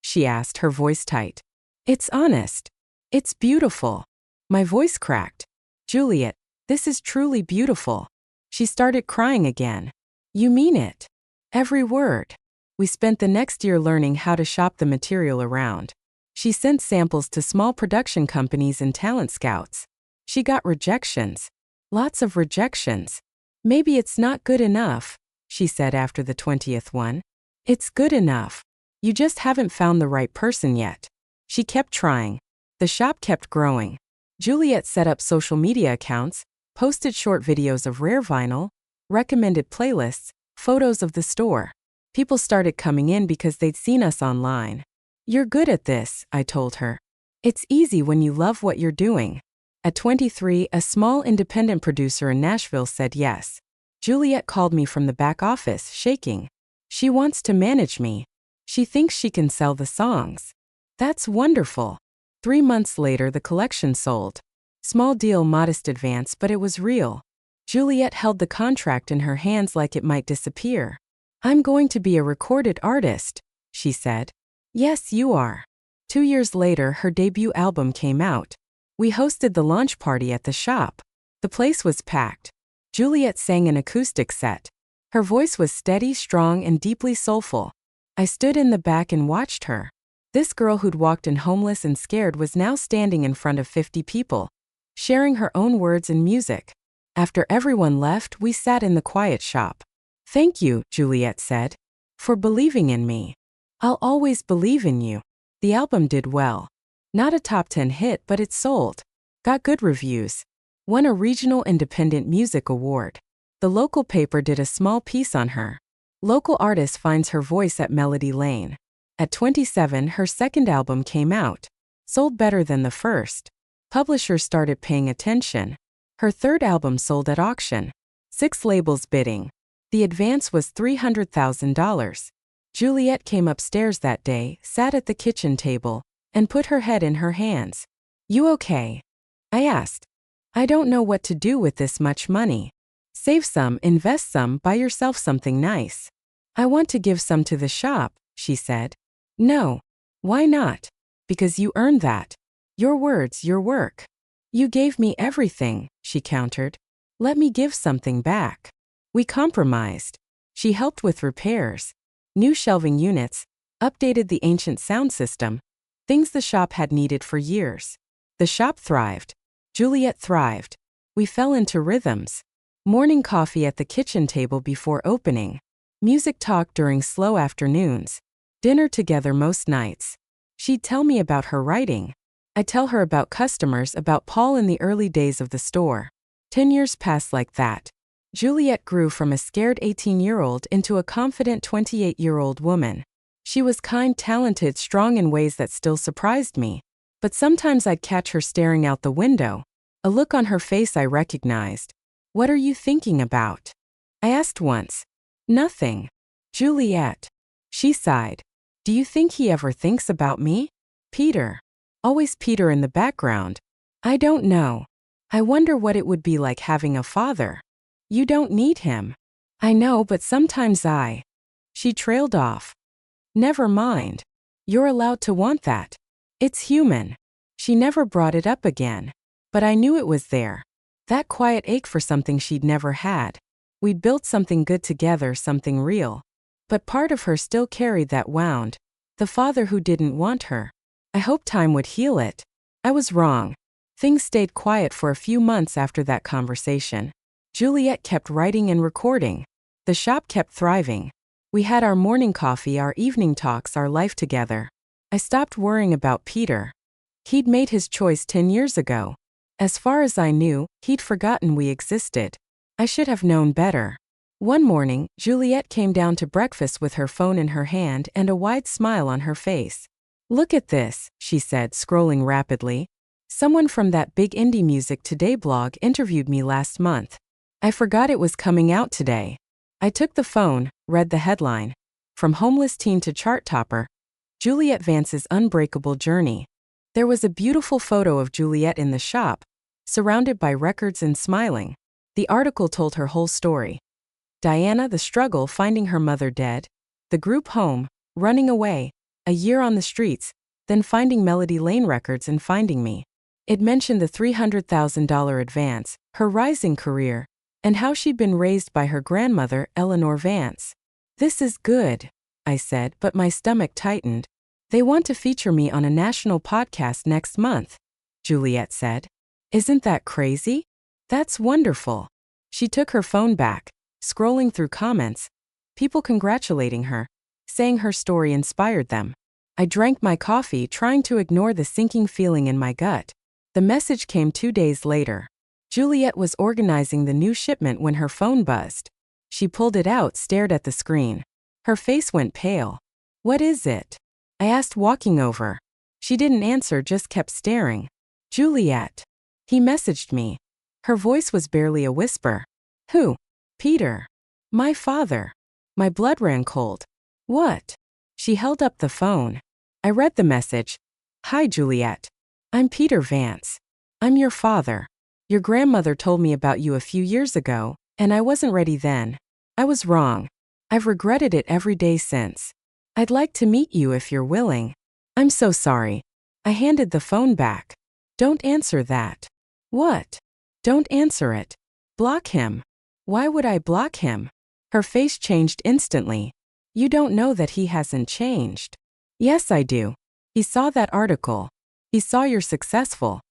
Speaker 1: She asked, her voice tight. It's honest. It's beautiful. My voice cracked. Juliet, this is truly beautiful. She started crying again. You mean it? Every word. We spent the next year learning how to shop the material around. She sent samples to small production companies and talent scouts. She got rejections. Lots of rejections. Maybe it's not good enough, she said after the 20th one. It's good enough. You just haven't found the right person yet. She kept trying. The shop kept growing. Juliet set up social media accounts, posted short videos of rare vinyl, recommended playlists, photos of the store. People started coming in because they'd seen us online. You're good at this, I told her. It's easy when you love what you're doing. At 23, a small independent producer in Nashville said yes. Juliet called me from the back office, shaking. She wants to manage me. She thinks she can sell the songs. That's wonderful. 3 months later, the collection sold. Small deal, modest advance, but it was real. Juliet held the contract in her hands like it might disappear. I'm going to be a recorded artist, she said. Yes, you are. 2 years later, her debut album came out. We hosted the launch party at the shop. The place was packed. Juliet sang an acoustic set. Her voice was steady, strong, and deeply soulful. I stood in the back and watched her. This girl who'd walked in homeless and scared was now standing in front of 50 people, sharing her own words and music. After everyone left, we sat in the quiet shop. Thank you, Juliet said, for believing in me. I'll always believe in you. The album did well. Not a top 10 hit, but it sold. Got good reviews. Won a regional independent music award. The local paper did a small piece on her. Local artist finds her voice at Melody Lane. At 27, her second album came out. Sold better than the first. Publishers started paying attention. Her third album sold at auction. 6 labels bidding. The advance was $300,000. Juliet came upstairs that day, sat at the kitchen table, and put her head in her hands. You okay? I asked. I don't know what to do with this much money. Save some, invest some, buy yourself something nice. I want to give some to the shop, she said. No. Why not? Because you earned that. Your words, your work. You gave me everything, she countered. Let me give something back. We compromised. She helped with repairs. New shelving units, updated the ancient sound system, things the shop had needed for years. The shop thrived. Juliet thrived. We fell into rhythms. Morning coffee at the kitchen table before opening. Music talk during slow afternoons. Dinner together most nights. She'd tell me about her writing. I'd tell her about customers, about Paul in the early days of the store. 10 years passed like that. Juliet grew from a scared 18-year-old into a confident 28-year-old woman. She was kind, talented, strong in ways that still surprised me. But sometimes I'd catch her staring out the window, a look on her face I recognized. "What are you thinking about?" I asked once. "Nothing. Juliet." She sighed. "Do you think he ever thinks about me?" "Peter." Always Peter in the background. "I don't know. I wonder what it would be like having a father." "You don't need him." "I know, but sometimes I." She trailed off. "Never mind. You're allowed to want that. It's human." She never brought it up again. But I knew it was there. That quiet ache for something she'd never had. We'd built something good together, something real. But part of her still carried that wound. The father who didn't want her. I hoped time would heal it. I was wrong. Things stayed quiet for a few months after that conversation. Juliet kept writing and recording. The shop kept thriving. We had our morning coffee, our evening talks, our life together. I stopped worrying about Peter. He'd made his choice 10 years ago. As far as I knew, he'd forgotten we existed. I should have known better. One morning, Juliet came down to breakfast with her phone in her hand and a wide smile on her face. "Look at this," she said, scrolling rapidly. "Someone from that big Indie Music Today blog interviewed me last month. I forgot it was coming out today." I took the phone, read the headline. From homeless teen to chart topper, Juliet Vance's unbreakable journey. There was a beautiful photo of Juliet in the shop, surrounded by records and smiling. The article told her whole story. Diana, the struggle finding her mother dead, the group home, running away, a year on the streets, then finding Melody Lane records and finding me. It mentioned the $300,000 advance, her rising career, and how she'd been raised by her grandmother, Eleanor Vance. "This is good," I said, but my stomach tightened. "They want to feature me on a national podcast next month," Juliet said. "Isn't that crazy?" "That's wonderful." She took her phone back, scrolling through comments, people congratulating her, saying her story inspired them. I drank my coffee, trying to ignore the sinking feeling in my gut. The message came 2 days later. Juliet was organizing the new shipment when her phone buzzed. She pulled it out, stared at the screen. Her face went pale. "What is it?" I asked, walking over. She didn't answer, just kept staring. "Juliet." He messaged me. Her voice was barely a whisper. "Who?" "Peter." "My father." My blood ran cold. "What?" She held up the phone. I read the message. "Hi, Juliet. I'm Peter Vance. I'm your father. Your grandmother told me about you a few years ago, and I wasn't ready then. I was wrong. I've regretted it every day since. I'd like to meet you if you're willing. I'm so sorry." I handed the phone back. "Don't answer that." "What?" "Don't answer it. Block him." "Why would I block him?" Her face changed instantly. "You don't know that he hasn't changed." "Yes, I do. He saw that article. He saw you're successful.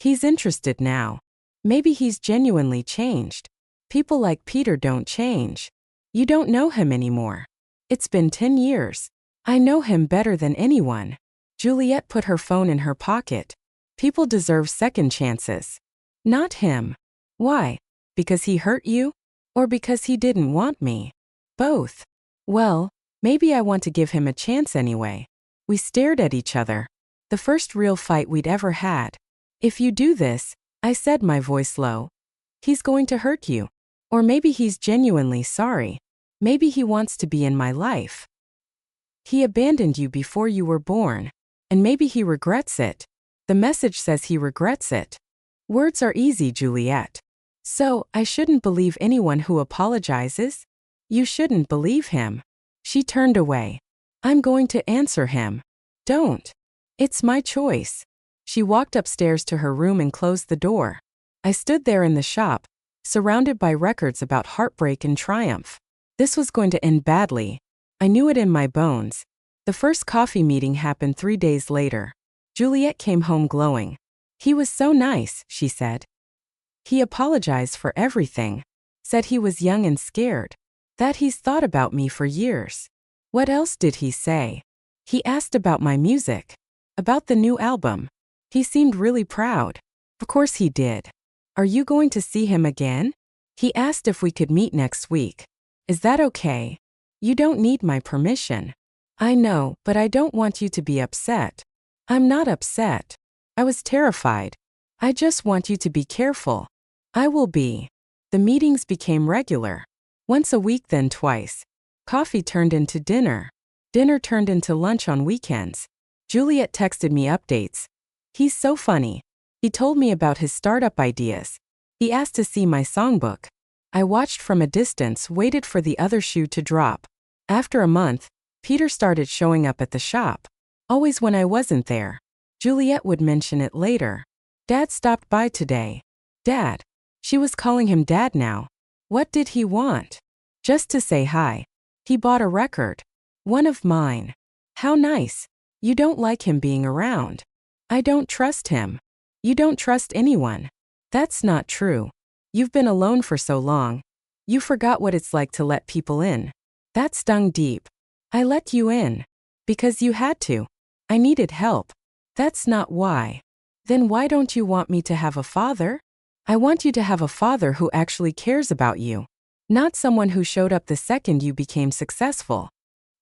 Speaker 1: He's interested now. Maybe he's genuinely changed. People like Peter don't change. You don't know him anymore. It's been 10 years. I know him better than anyone." Juliet put her phone in her pocket. "People deserve second chances." "Not him." "Why? Because he hurt you? Or because he didn't want me?" "Both." "Well, maybe I want to give him a chance anyway." We stared at each other. The first real fight we'd ever had. "If you do this," I said, my voice low, "he's going to hurt you. Or maybe he's genuinely sorry. Maybe he wants to be in my life. He abandoned you before you were born. And maybe he regrets it." The message says he regrets it. Words are easy, Juliet. "So, I shouldn't believe anyone who apologizes?" "You shouldn't believe him." She turned away. "I'm going to answer him." "Don't. It's my choice." She walked upstairs to her room and closed the door. I stood there in the shop, surrounded by records about heartbreak and triumph. This was going to end badly. I knew it in my bones. The first coffee meeting happened 3 days later. Juliet came home glowing. "He was so nice," she said. "He apologized for everything. Said he was young and scared. That he's thought about me for years." "What else did he say?" "He asked about my music. About the new album. He seemed really proud." "Of course he did." "Are you going to see him again?" He asked if we could meet next week. Is that okay? You don't need my permission. I know, but I don't want you to be upset. I'm not upset. I was terrified. I just want you to be careful. I will be. The meetings became regular. Once a week, then twice. Coffee turned into dinner. Dinner turned into lunch on weekends. Juliet texted me updates. He's so funny. He told me about his startup ideas. He asked to see my songbook. I watched from a distance, waited for the other shoe to drop. After a month, Peter started showing up at the shop. Always when I wasn't there. Juliet would mention it later. Dad stopped by today. Dad. She was calling him Dad now. What did he want? Just to say hi. He bought a record. One of mine. How nice. You don't like him being around. I don't trust him. You don't trust anyone. That's not true. You've been alone for so long. You forgot what it's like to let people in. That stung deep. I let you in. Because you had to. I needed help. That's not why. Then why don't you want me to have a father? I want you to have a father who actually cares about you. Not someone who showed up the second you became successful.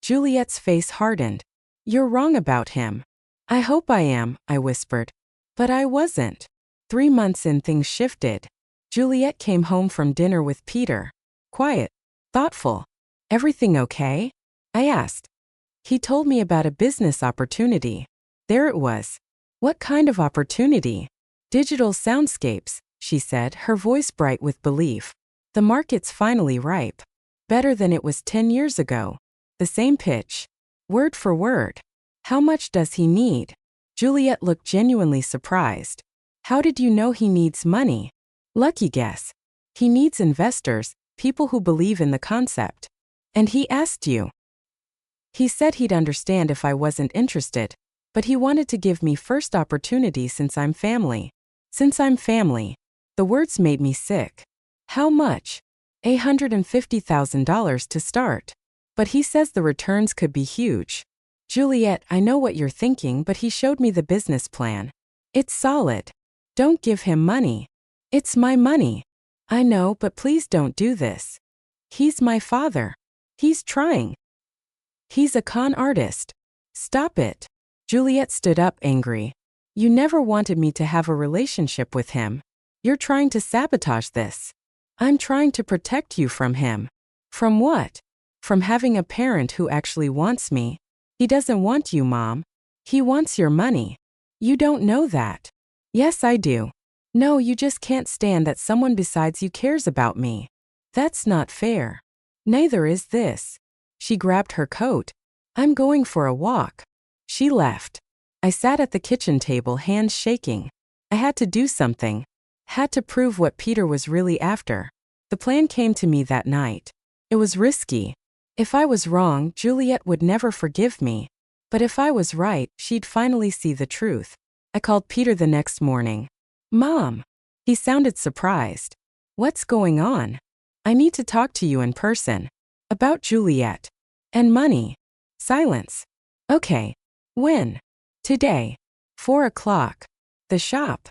Speaker 1: Juliet's face hardened. You're wrong about him. I hope I am, I whispered. But I wasn't. 3 months in, things shifted. Juliet came home from dinner with Peter. Quiet. Thoughtful. Everything okay? I asked. He told me about a business opportunity. There it was. What kind of opportunity? Digital soundscapes, she said, her voice bright with belief. The market's finally ripe. Better than it was 10 years ago. The same pitch. Word for word. How much does he need? Juliet looked genuinely surprised. How did you know he needs money? Lucky guess. He needs investors, people who believe in the concept. And he asked you. He said he'd understand if I wasn't interested, but he wanted to give me first opportunity since I'm family. Since I'm family. The words made me sick. How much? $150,000 to start. But he says the returns could be huge. Juliet, I know what you're thinking, but he showed me the business plan. It's solid. Don't give him money. It's my money. I know, but please don't do this. He's my father. He's trying. He's a con artist. Stop it. Juliet stood up angry. You never wanted me to have a relationship with him. You're trying to sabotage this. I'm trying to protect you from him. From what? From having a parent who actually wants me. He doesn't want you, Mom. He wants your money. You don't know that. Yes, I do. No, you just can't stand that someone besides you cares about me. That's not fair. Neither is this. She grabbed her coat. I'm going for a walk. She left. I sat at the kitchen table, hands shaking. I had to do something. Had to prove what Peter was really after. The plan came to me that night. It was risky. If I was wrong, Juliet would never forgive me. But if I was right, she'd finally see the truth. I called Peter the next morning. Mom. He sounded surprised. What's going on? I need to talk to you in person. About Juliet. And money. Silence. Okay. When? Today. 4 o'clock. The shop.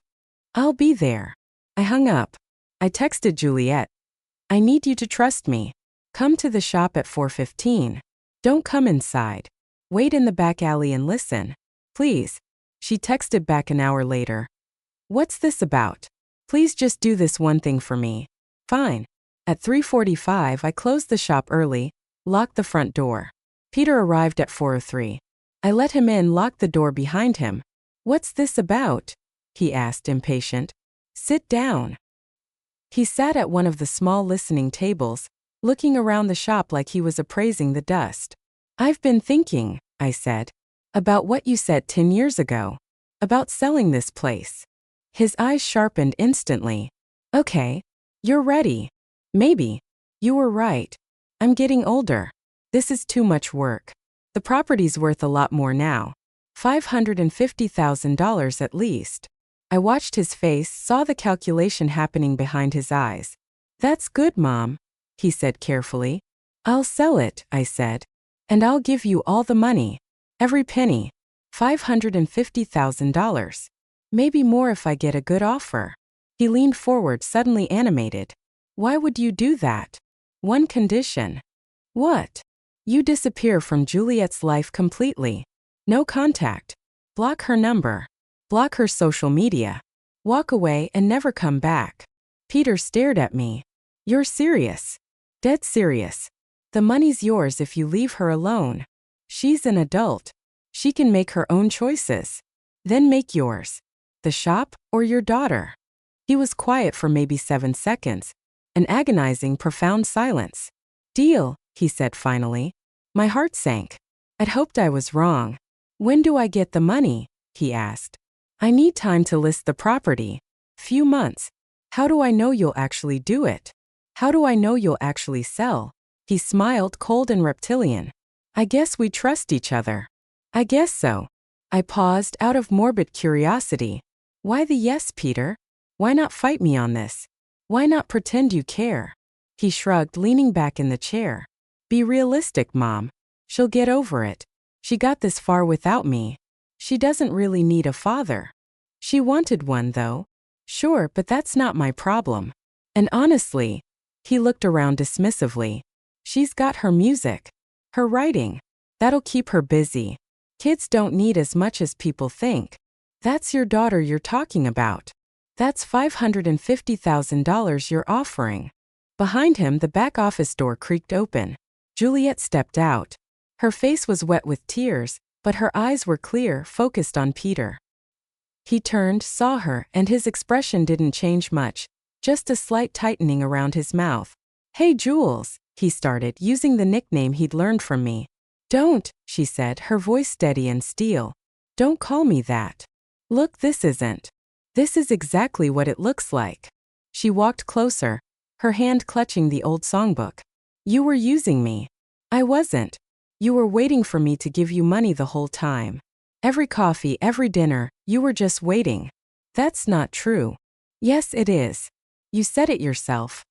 Speaker 1: I'll be there. I hung up. I texted Juliet. I need you to trust me. Come to the shop at 4:15. Don't come inside. Wait in the back alley and listen. Please. She texted back an hour later. What's this about? Please just do this one thing for me. Fine. At 3:45 I closed the shop early, locked the front door. Peter arrived at 4:03. I let him in, locked the door behind him. What's this about? He asked, impatient. Sit down. He sat at one of the small listening tables, looking around the shop like he was appraising the dust. I've been thinking, I said, about what you said 10 years ago. About selling this place. His eyes sharpened instantly. Okay. You're ready. Maybe. You were right. I'm getting older. This is too much work. The property's worth a lot more now. $550,000 at least. I watched his face, saw the calculation happening behind his eyes. That's good, Mom, he said carefully. I'll sell it, I said. And I'll give you all the money. Every penny. $550,000. Maybe more if I get a good offer. He leaned forward, suddenly animated. Why would you do that? One condition. What? You disappear from Juliet's life completely. No contact. Block her number. Block her social media. Walk away and never come back. Peter stared at me. You're serious? Dead serious. The money's yours if you leave her alone. She's an adult. She can make her own choices. Then make yours. The shop or your daughter? He was quiet for maybe 7 seconds. An agonizing, profound silence. Deal, he said finally. My heart sank. I'd hoped I was wrong. When do I get the money? He asked. I need time to list the property. Few months. How do I know you'll actually do it? How do I know you'll actually sell? He smiled, cold and reptilian. I guess we trust each other. I guess so. I paused out of morbid curiosity. Why the yes, Peter? Why not fight me on this? Why not pretend you care? He shrugged, leaning back in the chair. Be realistic, Mom. She'll get over it. She got this far without me. She doesn't really need a father. She wanted one, though. Sure, but that's not my problem. And honestly, he looked around dismissively. She's got her music. Her writing. That'll keep her busy. Kids don't need as much as people think. That's your daughter you're talking about. That's $550,000 you're offering. Behind him, the back office door creaked open. Juliet stepped out. Her face was wet with tears, but her eyes were clear, focused on Peter. He turned, saw her, and his expression didn't change much, just a slight tightening around his mouth. Hey, Jules, he started, using the nickname he'd learned from me. Don't, she said, her voice steady and steel. Don't call me that. Look, this isn't. This is exactly what it looks like. She walked closer, her hand clutching the old songbook. You were using me. I wasn't. You were waiting for me to give you money the whole time. Every coffee, every dinner, you were just waiting. That's not true. Yes, it is. You said it yourself.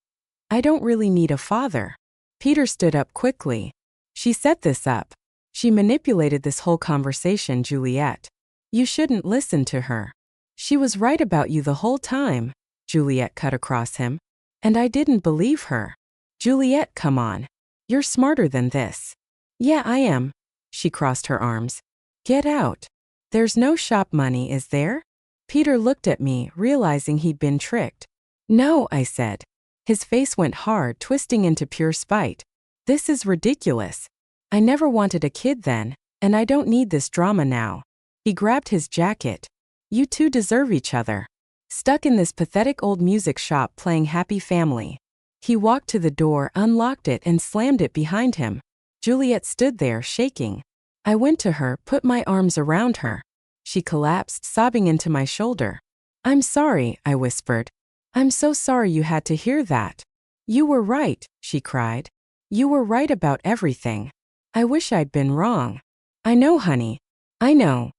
Speaker 1: I don't really need a father. Peter stood up quickly. She set this up. She manipulated this whole conversation, Juliet. You shouldn't listen to her. She was right about you the whole time, Juliet cut across him. And I didn't believe her. Juliet, come on. You're smarter than this. Yeah, I am. She crossed her arms. Get out. There's no shop money, is there? Peter looked at me, realizing he'd been tricked. No, I said. His face went hard, twisting into pure spite. This is ridiculous. I never wanted a kid then, and I don't need this drama now. He grabbed his jacket. You two deserve each other. Stuck in this pathetic old music shop playing Happy Family. He walked to the door, unlocked it, and slammed it behind him. Juliet stood there, shaking. I went to her, put my arms around her. She collapsed, sobbing into my shoulder. I'm sorry, I whispered. I'm so sorry you had to hear that. You were right, she cried. You were right about everything. I wish I'd been wrong. I know, honey. I know.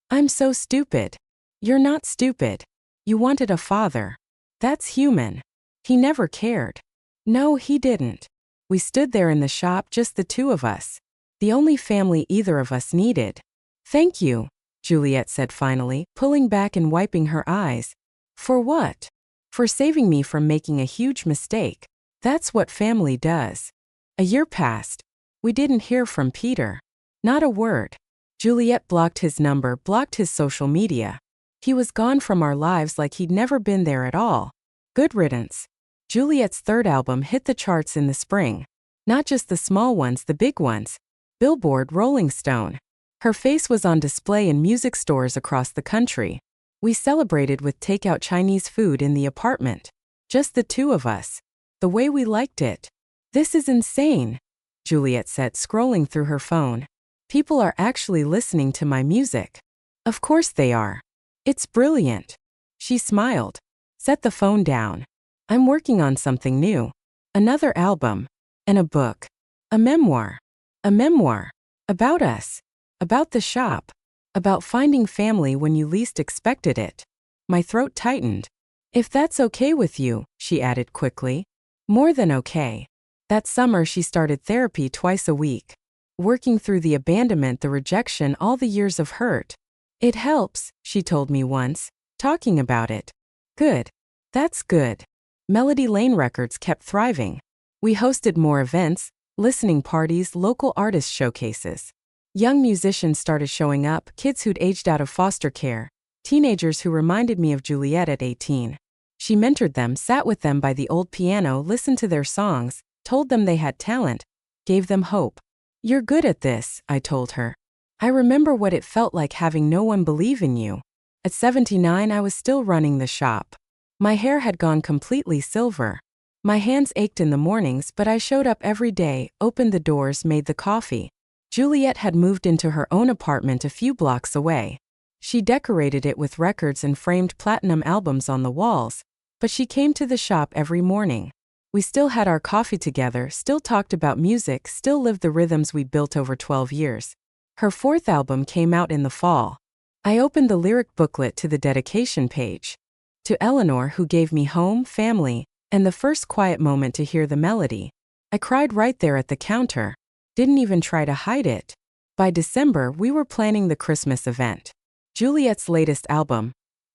Speaker 1: I'm so stupid. You're not stupid. You wanted a father. That's human. He never cared. No, he didn't. We stood there in the shop, just the two of us. The only family either of us needed. Thank you, Juliet said finally, pulling back and wiping her eyes. For what? For saving me from making a huge mistake. That's what family does. A year passed. We didn't hear from Peter. Not a word. Juliet blocked his number, blocked his social media. He was gone from our lives like he'd never been there at all. Good riddance. Juliet's third album hit the charts in the spring. Not just the small ones, the big ones. Billboard, Rolling Stone. Her face was on display in music stores across the country. We celebrated with takeout Chinese food in the apartment. Just the two of us. The way we liked it. This is insane, Juliet said, scrolling through her phone. People are actually listening to my music. Of course they are. It's brilliant. She smiled. Set the phone down. I'm working on something new. Another album. And a book. A memoir. A memoir. About us. About the shop. About finding family when you least expected it. My throat tightened. If that's okay with you, she added quickly. More than okay. That summer she started therapy twice a week. Working through the abandonment, the rejection, all the years of hurt. It helps, she told me once, talking about it. Good. That's good. Melody Lane Records kept thriving. We hosted more events, listening parties, local artist showcases. Young musicians started showing up, kids who'd aged out of foster care, teenagers who reminded me of Juliet at 18. She mentored them, sat with them by the old piano, listened to their songs, told them they had talent, gave them hope. "You're good at this," I told her. "I remember what it felt like having no one believe in you." At 79, I was still running the shop. My hair had gone completely silver. My hands ached in the mornings, but I showed up every day, opened the doors, made the coffee. Juliet had moved into her own apartment a few blocks away. She decorated it with records and framed platinum albums on the walls, but she came to the shop every morning. We still had our coffee together, still talked about music, still lived the rhythms we built over 12 years. Her fourth album came out in the fall. I opened the lyric booklet to the dedication page. To Eleanor, who gave me home, family, and the first quiet moment to hear the melody. I cried right there at the counter. Didn't even try to hide it. By December, we were planning the Christmas event. Juliet's latest album.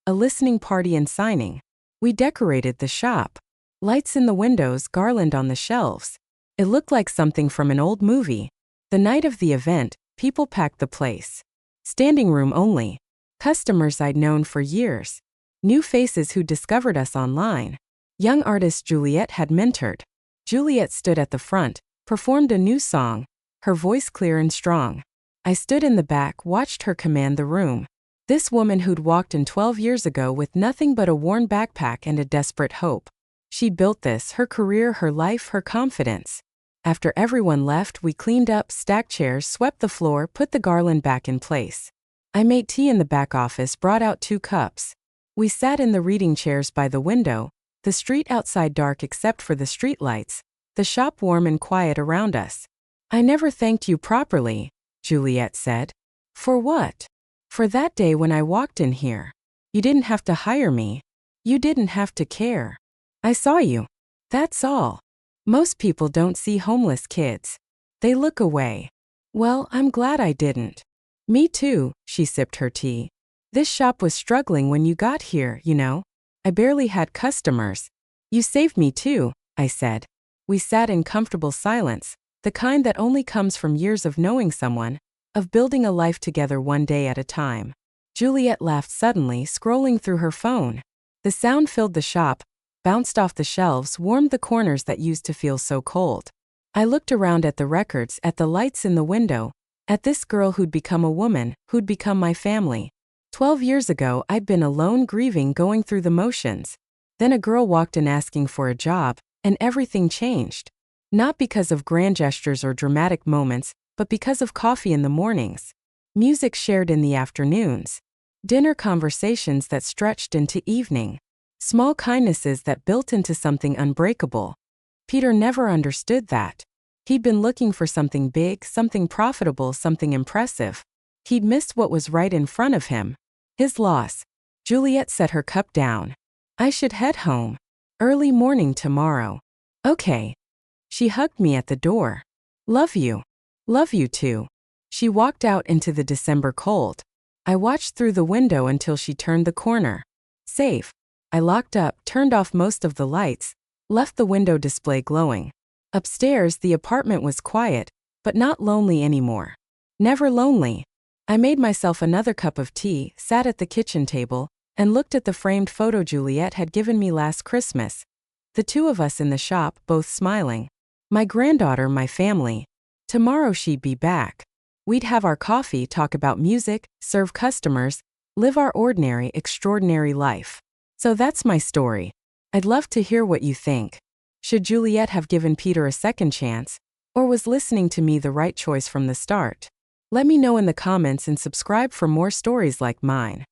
Speaker 1: A listening party and signing. We decorated the shop. Lights in the windows, garland on the shelves. It looked like something from an old movie. The night of the event, people packed the place. Standing room only. Customers I'd known for years. New faces who discovered us online. Young artists Juliet had mentored. Juliet stood at the front, performed a new song, her voice clear and strong. I stood in the back, watched her command the room. This woman who'd walked in 12 years ago with nothing but a worn backpack and a desperate hope. She built this, her career, her life, her confidence. After everyone left, we cleaned up, stacked chairs, swept the floor, put the garland back in place. I made tea in the back office, brought out 2 cups. We sat in the reading chairs by the window, the street outside dark except for the streetlights, the shop warm and quiet around us. "I never thanked you properly," Juliet said. "For what?" "For that day when I walked in here. You didn't have to hire me. You didn't have to care. I saw you. That's all. Most people don't see homeless kids. They look away. Well, I'm glad I didn't." "Me too," she sipped her tea. "This shop was struggling when you got here, you know. I barely had customers. You saved me too," I said. We sat in comfortable silence, the kind that only comes from years of knowing someone, of building a life together one day at a time. Juliet laughed suddenly, scrolling through her phone. The sound filled the shop, bounced off the shelves, warmed the corners that used to feel so cold. I looked around at the records, at the lights in the window, at this girl who'd become a woman, who'd become my family. 12 years ago, I'd been alone, grieving, going through the motions. Then a girl walked in asking for a job, and everything changed. Not because of grand gestures or dramatic moments, but because of coffee in the mornings. Music shared in the afternoons. Dinner conversations that stretched into evening. Small kindnesses that built into something unbreakable. Peter never understood that. He'd been looking for something big, something profitable, something impressive. He'd missed what was right in front of him. His loss. Juliet set her cup down. "I should head home. Early morning tomorrow." "Okay." She hugged me at the door. "Love you. Love you too." She walked out into the December cold. I watched through the window until she turned the corner. Safe. I locked up, turned off most of the lights, left the window display glowing. Upstairs, the apartment was quiet, but not lonely anymore. Never lonely. I made myself another cup of tea, sat at the kitchen table, and looked at the framed photo Juliet had given me last Christmas. The 2 of us in the shop, both smiling. My granddaughter, my family. Tomorrow she'd be back. We'd have our coffee, talk about music, serve customers, live our ordinary, extraordinary life. So that's my story. I'd love to hear what you think. Should Juliet have given Peter a second chance? Or was listening to me the right choice from the start? Let me know in the comments and subscribe for more stories like mine.